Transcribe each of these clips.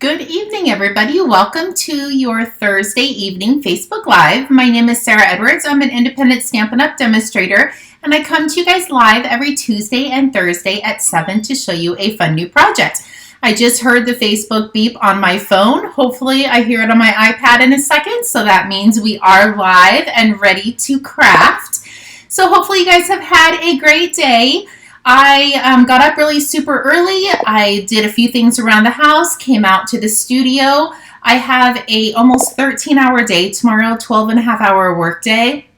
Good evening, everybody. Welcome to your Thursday evening Facebook Live. My name is Sarah Edwards. I'm an independent Stampin' Up demonstrator, and I come to you guys live every Tuesday and Thursday at 7 to show you a fun new project. I just heard the Facebook beep on my phone. Hopefully, I hear it on my iPad in a second, so that means we are live and ready to craft. So hopefully you guys have had a great day. I got up really super early. I did a few things around the house, came out to the studio. I have a almost 13-hour day tomorrow, 12-and-a-half-hour work day.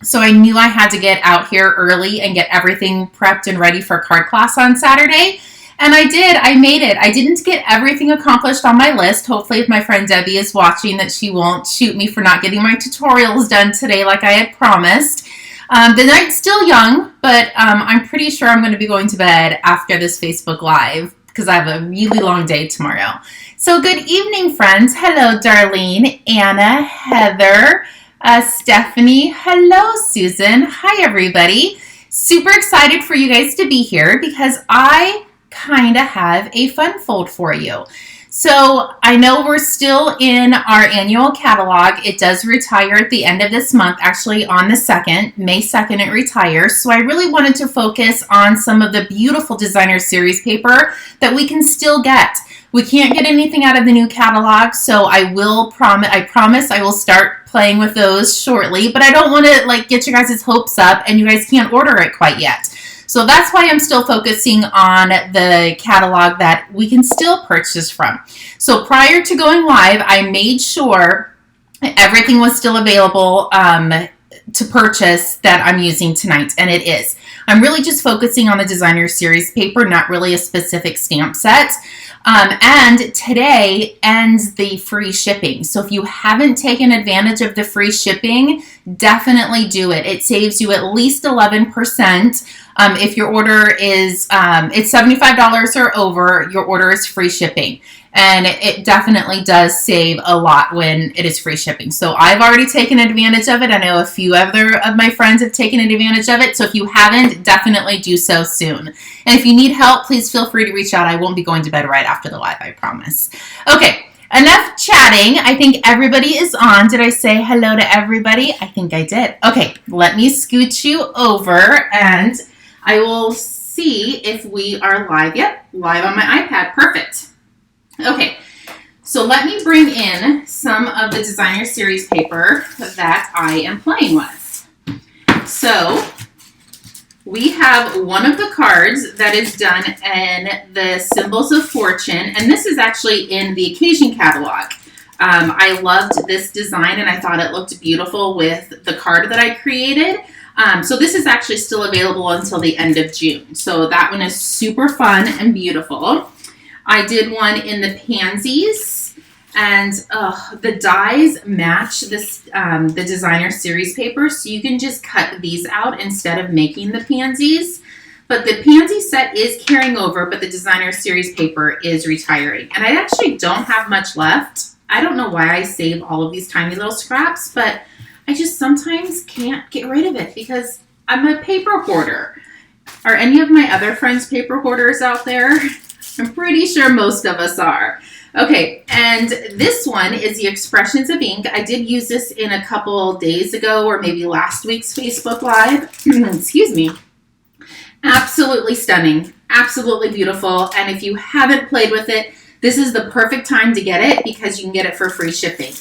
So I knew I had to get out here early and get everything prepped and ready for card class on Saturday. And I did. I made it. I didn't get everything accomplished on my list. Hopefully, if my friend Debbie is watching, that she won't shoot me for not getting my tutorials done today like I had promised. The night's still young, but I'm pretty sure I'm going to be going to bed after this Facebook Live because I have a really long day tomorrow. So good evening, friends. Hello, Darlene, Anna, Heather, Stephanie. Hello, Susan. Hi, everybody. Super excited for you guys to be here because I kind of have a fun fold for you. So I know we're still in our annual catalog. It does retire at the end of this month, actually on the 2nd, May 2nd it retires. So I really wanted to focus on some of the beautiful designer series paper that we can still get. We can't get anything out of the new catalog, so I promise I will start playing with those shortly, but I don't want to get your guys' hopes up and you guys can't order it quite yet. So that's why I'm still focusing on the catalog that we can still purchase from. So prior to going live, I made sure everything was still available to purchase that I'm using tonight, and it is. I'm really just focusing on the designer series paper, not really a specific stamp set. And today ends the free shipping. So if you haven't taken advantage of the free shipping, definitely do it. It saves you at least 11%. If your order is, it's $75 or over, your order is free shipping. And it definitely does save a lot when it is free shipping. So I've already taken advantage of it. I know a few other of my friends have taken advantage of it. So if you haven't, definitely do so soon. And if you need help, please feel free to reach out. I won't be going to bed right after the live, I promise. Okay, enough chatting. I think everybody is on. Did I say hello to everybody? I think I did. Okay, let me scoot you over and I will see if we are live. Yep, live on my iPad. Perfect. Okay, so let me bring in some of the designer series paper that I am playing with. So we have one of the cards that is done in the Symbols of Fortune, and this is actually in the Occasion catalog. I loved this design and I thought it looked beautiful with the card that I created. So this is actually still available until the end of June. So that one is super fun and beautiful. I did one in the pansies, and the dies match this the designer series paper, so you can just cut these out instead of making the pansies. But the pansy set is carrying over, but the designer series paper is retiring. And I actually don't have much left. I don't know why I save all of these tiny little scraps, but I just sometimes can't get rid of it because I'm a paper hoarder. Are any of my other friends paper hoarders out there? I'm pretty sure most of us are. Okay, and this one is the Expressions of Ink. I did use this in a couple days ago or maybe last week's Facebook Live. Excuse me. Absolutely stunning. Absolutely beautiful. And if you haven't played with it, this is the perfect time to get it because you can get it for free shipping.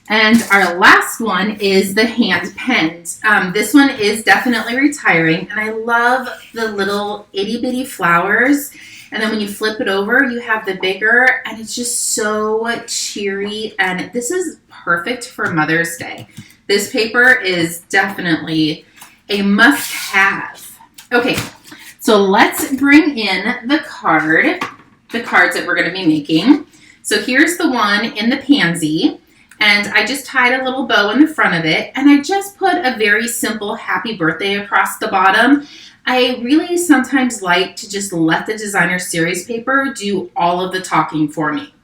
And our last one is the hand penned. This one is definitely retiring, and I love the little itty bitty flowers. And then when you flip it over, you have the bigger, and it's just so cheery. And this is perfect for Mother's Day. This paper is definitely a must-have. Okay, so let's bring in the cards that we're going to be making. So here's the one in the pansy. And I just tied a little bow in the front of it. And I just put a very simple happy birthday across the bottom. I really sometimes like to just let the designer series paper do all of the talking for me.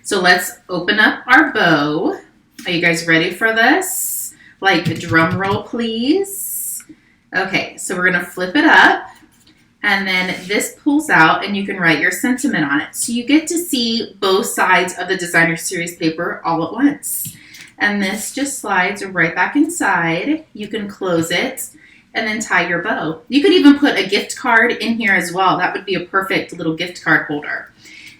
So let's open up our bow. Are you guys ready for this? Like a drum roll, please. Okay, so we're going to flip it up. And then this pulls out and you can write your sentiment on it. So you get to see both sides of the designer series paper all at once. And this just slides right back inside. You can close it and then tie your bow. You could even put a gift card in here as well. That would be a perfect little gift card holder.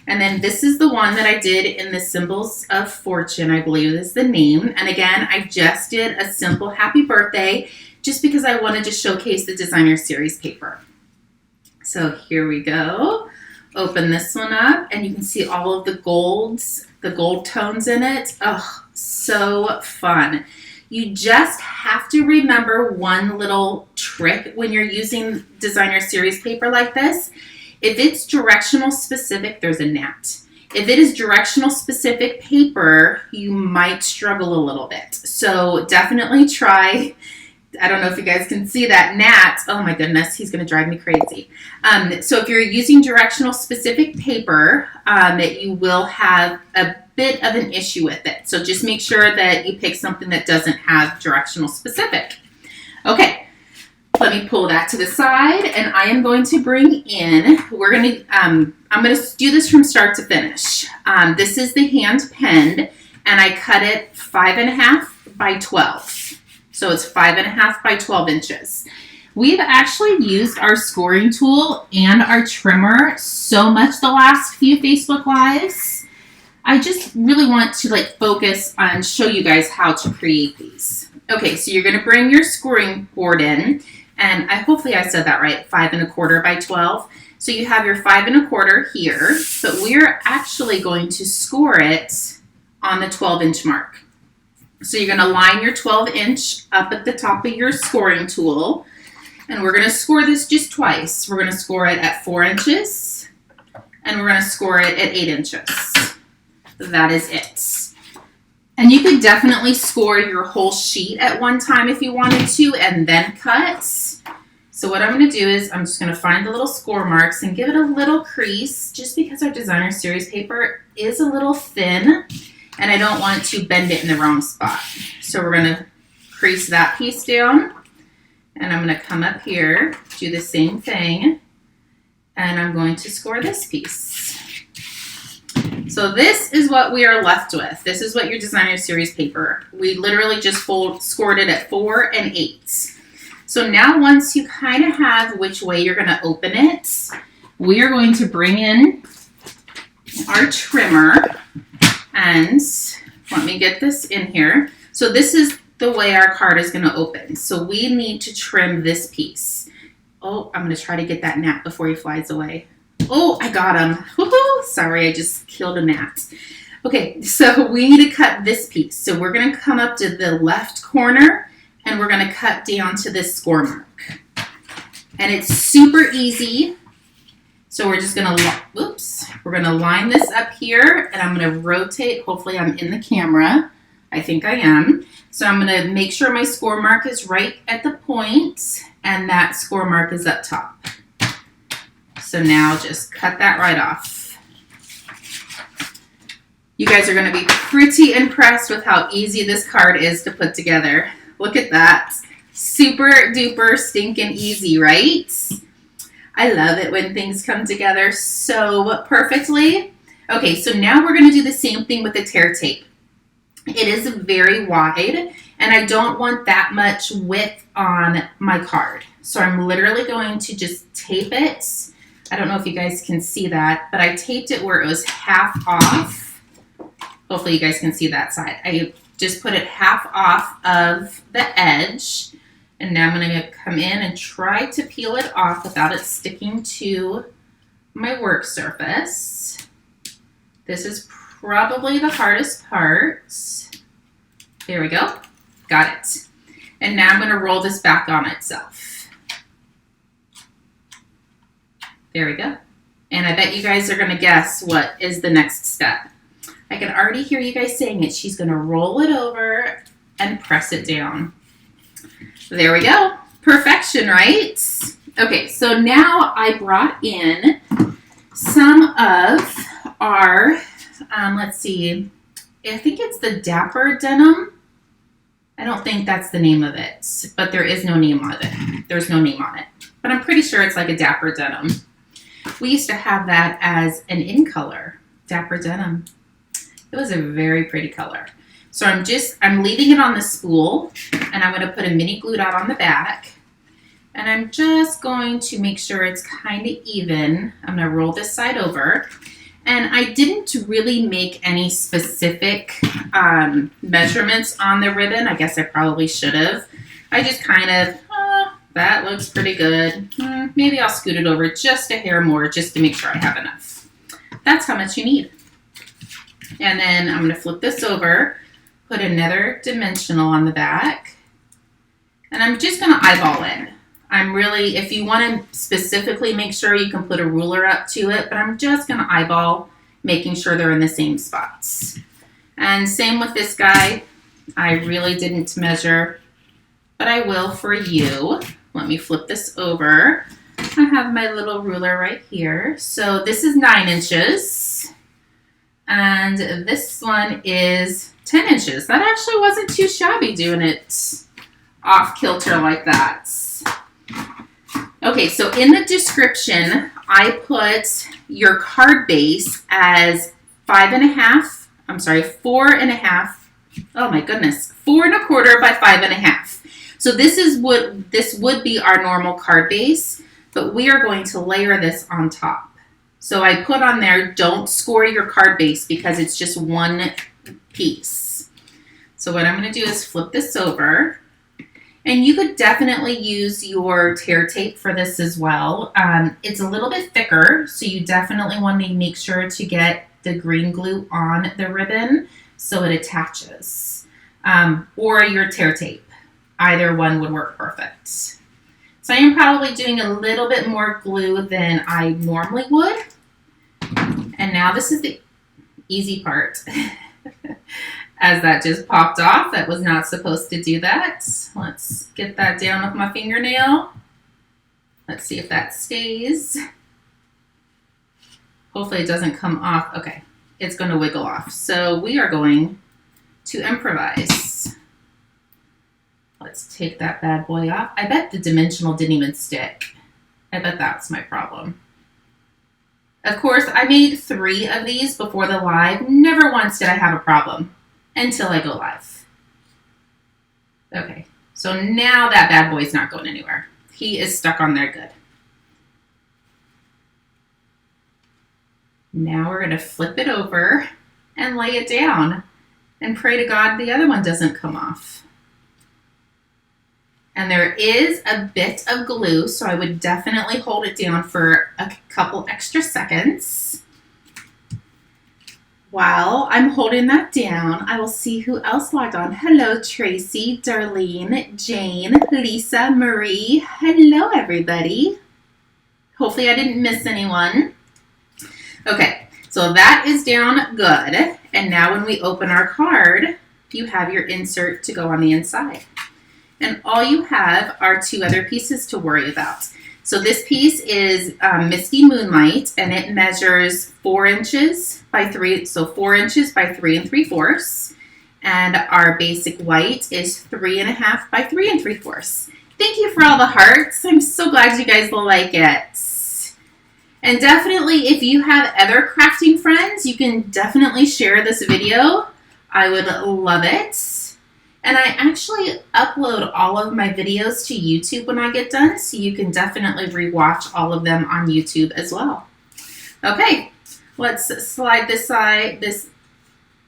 And then this is the one that I did in the Symbols of Fortune, I believe is the name. And again, I just did a simple happy birthday just because I wanted to showcase the designer series paper. So here we go. Open this one up and you can see all of the gold tones in it. Oh, so fun. You just have to remember one little trick when you're using designer series paper like this. If it's directional specific, there's a gnat. If it is directional specific paper, you might struggle a little bit. So definitely try. I don't know if you guys can see that gnat. Oh my goodness, he's going to drive me crazy. So if you're using directional specific paper, you will have a bit of an issue with it. So just make sure that you pick something that doesn't have directional specific. Okay, let me pull that to the side and I am going to bring in, I'm going to do this from start to finish. This is the hand penned and I cut it 5.5 by 12. So it's 5.5 by 12 inches. We've actually used our scoring tool and our trimmer so much the last few Facebook Lives. I just really want to focus on show you guys how to create these. Okay, so you're gonna bring your scoring board in, and hopefully I said that right, 5.25 by 12. So you have your 5.25 here, but we're actually going to score it on the 12-inch mark. So you're going to line your 12-inch up at the top of your scoring tool. And we're going to score this just twice. We're going to score it at 4 inches. And we're going to score it at 8 inches. That is it. And you could definitely score your whole sheet at one time if you wanted to and then cut. So what I'm going to do is I'm just going to find the little score marks and give it a little crease just because our designer series paper is a little thin. And I don't want to bend it in the wrong spot. So we're going to crease that piece down. And I'm going to come up here, do the same thing. And I'm going to score this piece. So this is what we are left with. This is what your designer series paper. We literally just scored it at 4 and 8. So now once you kind of have which way you're going to open it, we are going to bring in our trimmer. And let me get this in here. So this is the way our card is going to open. So we need to trim this piece. Oh, I'm going to try to get that gnat before he flies away. Oh, I got him. Woohoo! Sorry, I just killed a gnat. Okay, so we need to cut this piece. So we're going to come up to the left corner and we're going to cut down to this score mark. And it's super easy. So we're just going to, we're going to line this up here and I'm going to rotate. Hopefully I'm in the camera. I think I am. So I'm going to make sure my score mark is right at the point and that score mark is up top. So now just cut that right off. You guys are going to be pretty impressed with how easy this card is to put together. Look at that. Super duper stinking easy, right? I love it when things come together so perfectly. Okay, so now we're going to do the same thing with the tear tape. It is very wide, and I don't want that much width on my card. So I'm literally going to just tape it. I don't know if you guys can see that, but I taped it where it was half off. Hopefully you guys can see that side. I just put it half off of the edge. And now I'm going to come in and try to peel it off without it sticking to my work surface. This is probably the hardest part. There we go. Got it. And now I'm going to roll this back on itself. There we go. And I bet you guys are going to guess what is the next step. I can already hear you guys saying it. She's going to roll it over and press it down. There we go. Perfection, right? Okay, so now I brought in some of our, let's see, I think it's the Dapper Denim. I don't think that's the name of it, but there is no name on it. There's no name on it. but I'm pretty sure it's like a dapper denim. We used to have that as an in color, dapper denim. It was a very pretty color. So I'm leaving it on the spool, and I'm going to put a mini glue dot on the back. And I'm just going to make sure it's kind of even. I'm going to roll this side over. And I didn't really make any specific measurements on the ribbon. I guess I probably should have. I just kind of, that looks pretty good. Maybe I'll scoot it over just a hair more just to make sure I have enough. That's how much you need. And then I'm going to flip this over, put another dimensional on the back. And I'm just going to eyeball in. If you want to specifically make sure, you can put a ruler up to it, but I'm just going to eyeball, making sure they're in the same spots. And same with this guy. I really didn't measure, but I will for you. Let me flip this over. I have my little ruler right here. So this is 9 inches, and this one is 10 inches. That actually wasn't too shabby doing it off kilter like that. Okay, so in the description, I put your card base as 4.5. Oh my goodness, 4 1/4 by 5.5. So this would be our normal card base, but we are going to layer this on top. So I put on there, don't score your card base because it's just one piece. So what I'm going to do is flip this over. And you could definitely use your tear tape for this as well. It's a little bit thicker, so you definitely want to make sure to get the green glue on the ribbon so it attaches. Or your tear tape. Either one would work perfect. So I am probably doing a little bit more glue than I normally would. And now this is the easy part. As that just popped off. That was not supposed to do that. Let's get that down with my fingernail. Let's see if that stays. Hopefully it doesn't come off. Okay, it's going to wiggle off. So we are going to improvise. Let's take that bad boy off. I bet the dimensional didn't even stick. I bet that's my problem. Of course, I made 3 of these before the live. Never once did I have a problem. Until I go live. Okay, so now that bad boy's not going anywhere. He is stuck on there good. Now we're going to flip it over and lay it down and pray to God the other one doesn't come off. And there is a bit of glue, so I would definitely hold it down for a couple extra seconds. While I'm holding that down, I will see who else logged on. Hello, Tracy, Darlene, Jane, Lisa, Marie. Hello, everybody. Hopefully I didn't miss anyone. Okay, so that is down good. And now when we open our card, you have your insert to go on the inside. And all you have are 2 other pieces to worry about. So this piece is Misty Moonlight, and it measures 4 inches by 3, so 4 inches by 3 3/4. And our basic white is 3.5 by 3 3/4. Thank you for all the hearts. I'm so glad you guys like it. And definitely, if you have other crafting friends, you can definitely share this video. I would love it. And I actually upload all of my videos to YouTube when I get done, so you can definitely rewatch all of them on YouTube as well. Okay, let's slide this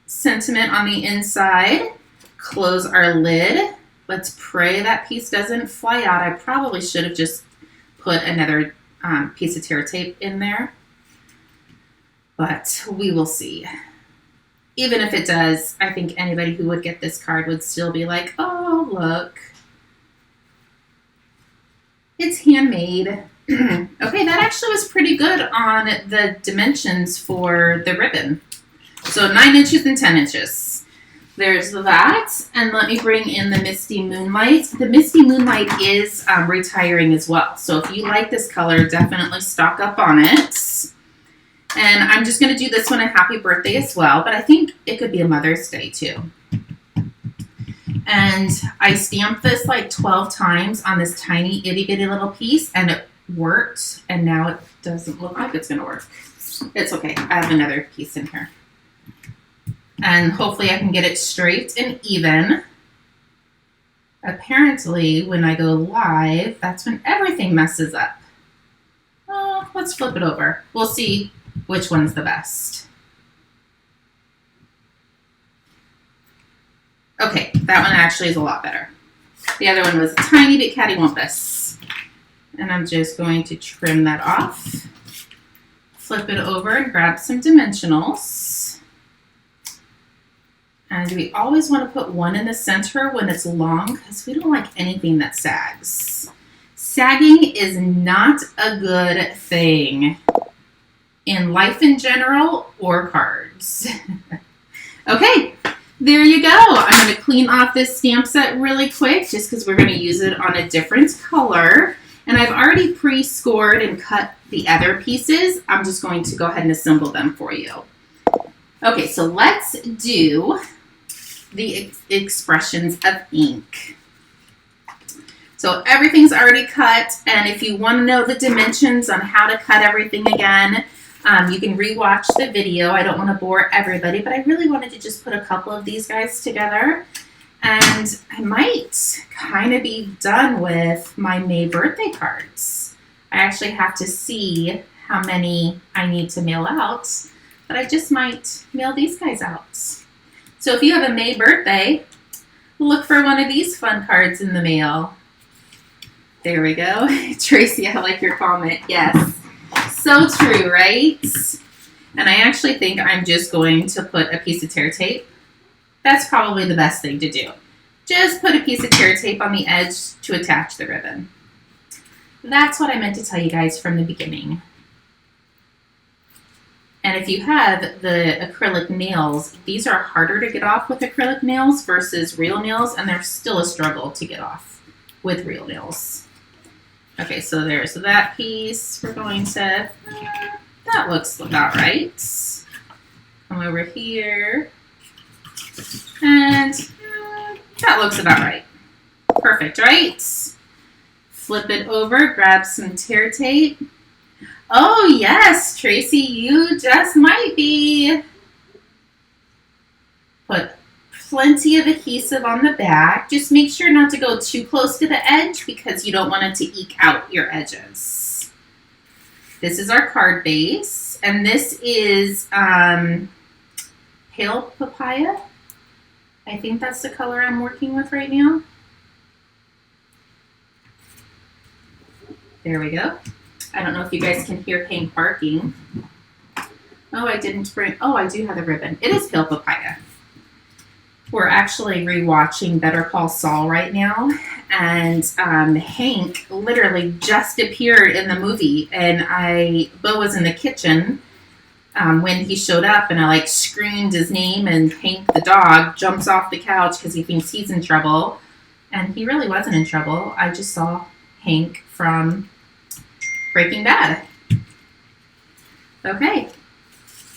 sentiment on the inside, close our lid. Let's pray that piece doesn't fly out. I probably should have just put another piece of tear tape in there, but we will see. Even if it does, I think anybody who would get this card would still be like, oh, look. It's handmade. Okay, that actually was pretty good on the dimensions for the ribbon. So 9 inches and 10 inches. There's that. And let me bring in the Misty Moonlight. The Misty Moonlight is retiring as well. So if you like this color, definitely stock up on it. And I'm just going to do this one a happy birthday as well, but I think it could be a Mother's Day too. And I stamped this like 12 times on this tiny itty bitty little piece, and it worked. And now it doesn't look like it's going to work. It's okay. I have another piece in here. And hopefully I can get it straight and even. Apparently, when I go live, that's when everything messes up. Oh, let's flip it over. We'll see which one's the best. Okay, that one actually is a lot better. The other one was a tiny bit cattywampus. And I'm just going to trim that off. Flip it over and grab some dimensionals. And we always want to put one in the center when it's long because we don't like anything that sags. Sagging is not a good thing in life in general or cards. Okay. There you go. I'm going to clean off this stamp set really quick just because we're going to use it on a different color. And I've already pre-scored and cut the other pieces. I'm just going to go ahead and assemble them for you. Okay, so let's do the expressions of ink. So everything's already cut. And if you want to know the dimensions on how to cut everything again, you can rewatch the video. I don't want to bore everybody, but I really wanted to just put a couple of these guys together. And I might kind of be done with my May birthday cards. I actually have to see how many I need to mail out, but I just might mail these guys out. So if you have a May birthday, look for one of these fun cards in the mail. There we go. Tracy, I like your comment. Yes. So true, right? And I actually think I'm just going to put a piece of tear tape. That's probably the best thing to do. Just put a piece of tear tape on the edge to attach the ribbon. That's what I meant to tell you guys from the beginning. And if you have the acrylic nails, these are harder to get off with acrylic nails versus real nails, and they're still a struggle to get off with real nails. Okay, so there's that piece. We're going to, that looks about right. Come over here. And that looks about right. Perfect, right? Flip it over, grab some tear tape. Oh yes, Tracy, you just might be. Put plenty of adhesive on the back. Just make sure not to go too close to the edge because you don't want it to eke out your edges. This is our card base, and this is pale papaya. I think that's the color I'm working with right now. There we go. I don't know if you guys can hear Hank barking. Oh, I didn't bring, oh, I do have the ribbon. It is pale papaya. We're actually rewatching Better Call Saul right now, and Hank literally just appeared in the movie, and Bo was in the kitchen when he showed up, and I like screamed his name, and Hank the dog jumps off the couch because he thinks he's in trouble, and he really wasn't in trouble. I just saw Hank from Breaking Bad. Okay.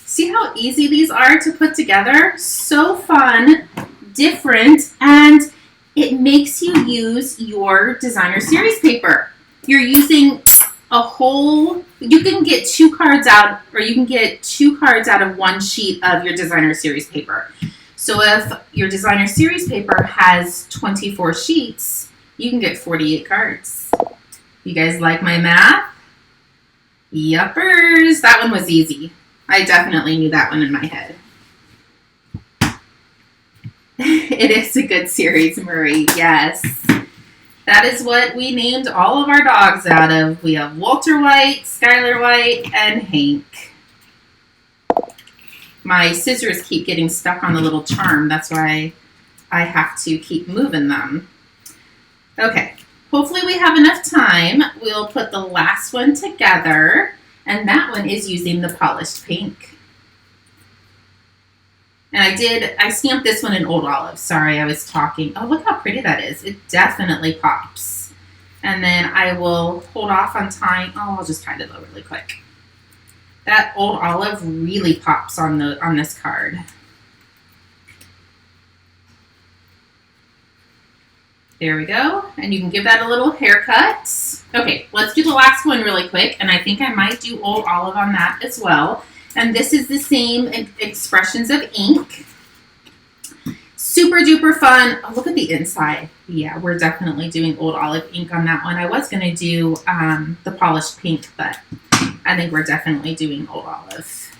See how easy these are to put together? So fun, different, and it makes you use your designer series paper. You're using a whole, you can get 2 cards out, or you can get 2 cards out of 1 sheet of your designer series paper. So if your designer series paper has 24 sheets, you can get 48 cards. You guys like my math? Yuppers. That one was easy. I definitely knew that one in my head. It is a good series, Marie. Yes. That is what we named all of our dogs out of. We have Walter White, Skylar White, and Hank. My scissors keep getting stuck on the little charm. That's why I have to keep moving them. Okay. Hopefully we have enough time. We'll put the last one together. And that one is using the polished pink. And I stamped this one in Old Olive. Sorry, I was talking. Oh, look how pretty that is. It definitely pops. And then I will hold off on tying. Oh, I'll just tie it though really quick. That Old Olive really pops on this card. There we go. And you can give that a little haircut. Okay, let's do the last one really quick. And I think I might do Old Olive on that as well. And this is the same expressions of ink. Super duper fun. Oh, look at the inside. Yeah, we're definitely doing Old Olive ink on that one. I was going to do the polished pink, but I think we're definitely doing Old Olive.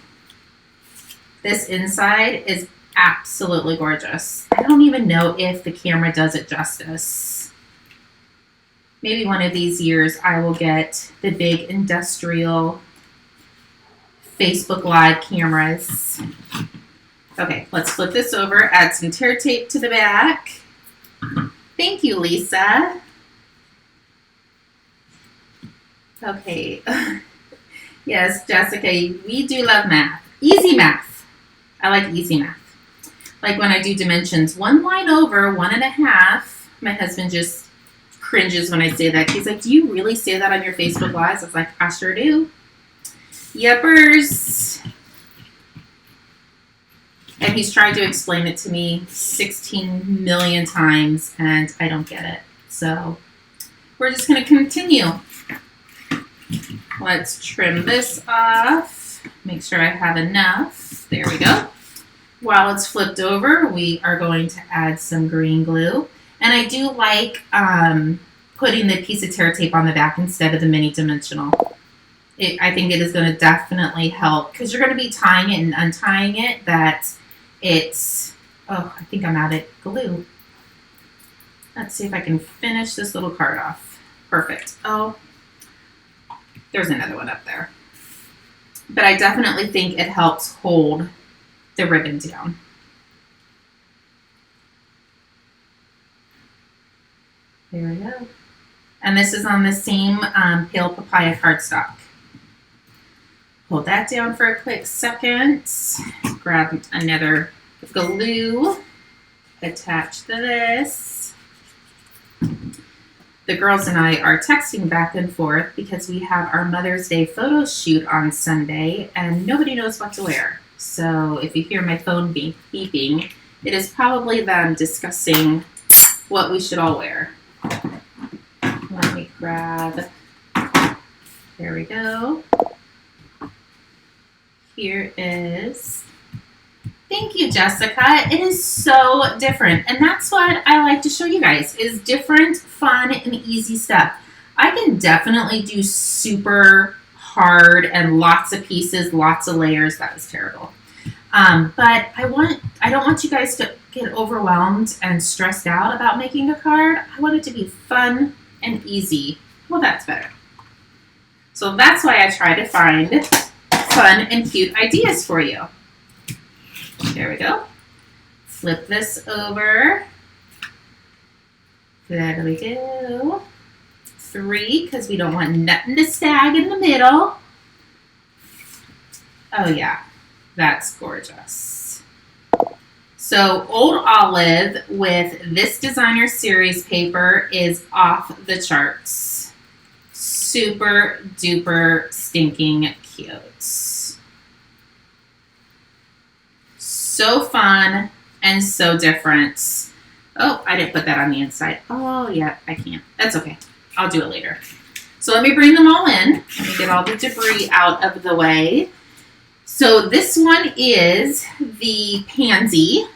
This inside is absolutely gorgeous. I don't even know if the camera does it justice. Maybe one of these years I will get the big industrial Facebook Live cameras. Okay, let's flip this over, add some tear tape to the back. Thank you, Lisa. Okay. Yes, Jessica, we do love math. Easy math. I like easy math. Like when I do dimensions, 1 line over, 1.5. My husband just cringes when I say that. He's like, do you really say that on your Facebook Lives? I was like, I sure do. Yepers. And he's tried to explain it to me 16 million times, and I don't get it. So we're just going to continue. Let's trim this off. Make sure I have enough. There we go. While it's flipped over, we are going to add some green glue. And I do like putting the piece of tear tape on the back instead of the mini dimensional. I think it is going to definitely help because you're going to be tying it and untying it that it's, oh, I think I'm out of glue. Let's see if I can finish this little card off. Perfect. Oh, there's another one up there. But I definitely think it helps hold the ribbon down. There we go. And this is on the same pale papaya cardstock. Hold that down for a quick second. Grab another glue. Attach to this. The girls and I are texting back and forth because we have our Mother's Day photo shoot on Sunday and nobody knows what to wear. So if you hear my phone beeping, it is probably them discussing what we should all wear. Let me grab, there we go. Here is, thank you, Jessica. It is so different. And that's what I like to show you guys is different, fun, and easy stuff. I can definitely do super hard and lots of pieces, lots of layers. That was terrible. But I don't want you guys to get overwhelmed and stressed out about making a card. I want it to be fun and easy. Well, that's better. So that's why I try to find fun and cute ideas for you. There we go. Flip this over. There we go. 3, because we don't want nothing to sag in the middle. Oh yeah, that's gorgeous. So Old Olive with this designer series paper is off the charts. Super duper stinking cute. So fun and so different. Oh, I didn't put that on the inside. Oh, yeah, I can't. That's okay. I'll do it later. So let me bring them all in. Let me get all the debris out of the way. So this one is the pansy.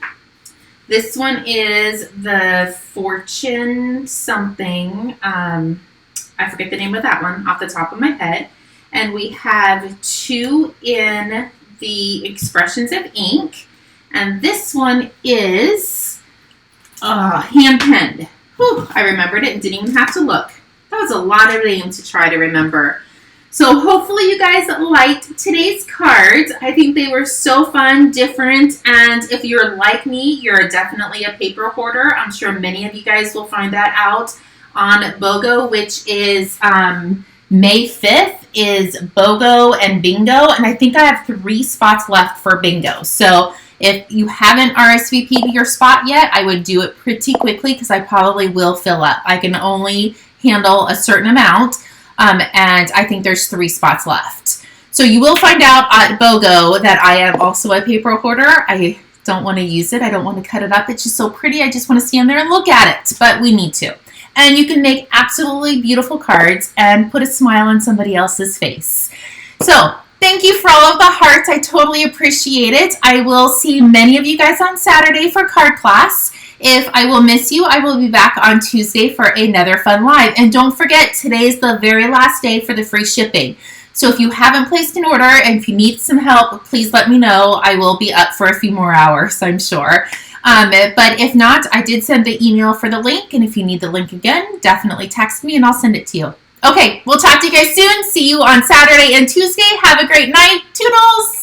This one is the fortune something. I forget the name of that one off the top of my head. And we have 2 in the expressions of ink. And this one is hand penned. Whew, I remembered it and didn't even have to look. That was a lot of names to try to remember. So hopefully you guys liked today's cards. I think they were so fun, different, and if you're like me, you're definitely a paper hoarder. I'm sure many of you guys will find that out on BOGO, which is May 5th is BOGO and Bingo, and I think I have 3 spots left for Bingo. So if you haven't RSVP'd your spot yet, I would do it pretty quickly because I probably will fill up. I can only handle a certain amount, and I think there's 3 spots left. So you will find out at BOGO that I am also a paper hoarder. I don't want to use it. I don't want to cut it up. It's just so pretty. I just want to stand there and look at it, but we need to. And you can make absolutely beautiful cards and put a smile on somebody else's face. So thank you for all of the hearts. I totally appreciate it. I will see many of you guys on Saturday for card class. If I will miss you, I will be back on Tuesday for another fun live. And don't forget, today is the very last day for the free shipping. So if you haven't placed an order and if you need some help, please let me know. I will be up for a few more hours, I'm sure. But if not, I did send the email for the link. And if you need the link again, definitely text me and I'll send it to you. Okay, we'll talk to you guys soon. See you on Saturday and Tuesday. Have a great night. Toodles!